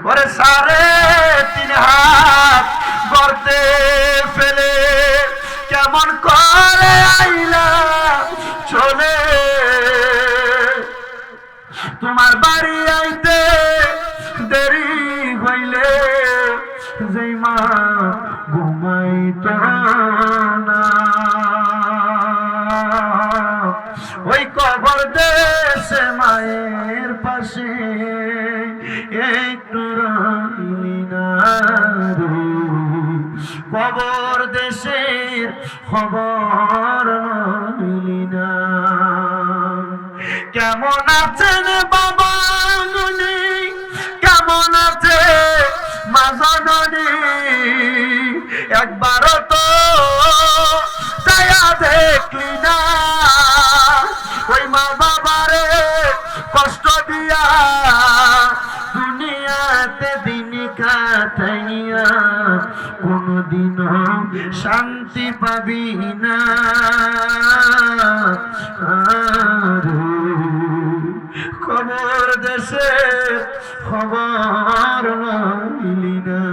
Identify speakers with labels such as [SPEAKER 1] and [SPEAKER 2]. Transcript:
[SPEAKER 1] ওরে 3.5 হাত গর্তে ফেলে কেমন করে আইলা চলে তোমার বাড়ি আইতে দেরি হইলে যেই মা ঘুমাইত না ওই কবর দেশে মায়ের পাশে একটু রইলি না রে কবর দেশের খবর রইলি না কেমন আছেন বাবা ননি কেমন আছে মা জননী একবারও তো দয়া দেখলি না ওই মা বাবারে কষ্ট দিয়া দুনিয়াতে দিন কাটাইয়া কোনদিনও শান্তি পাবি না কবর দেশে খবর রইলি না।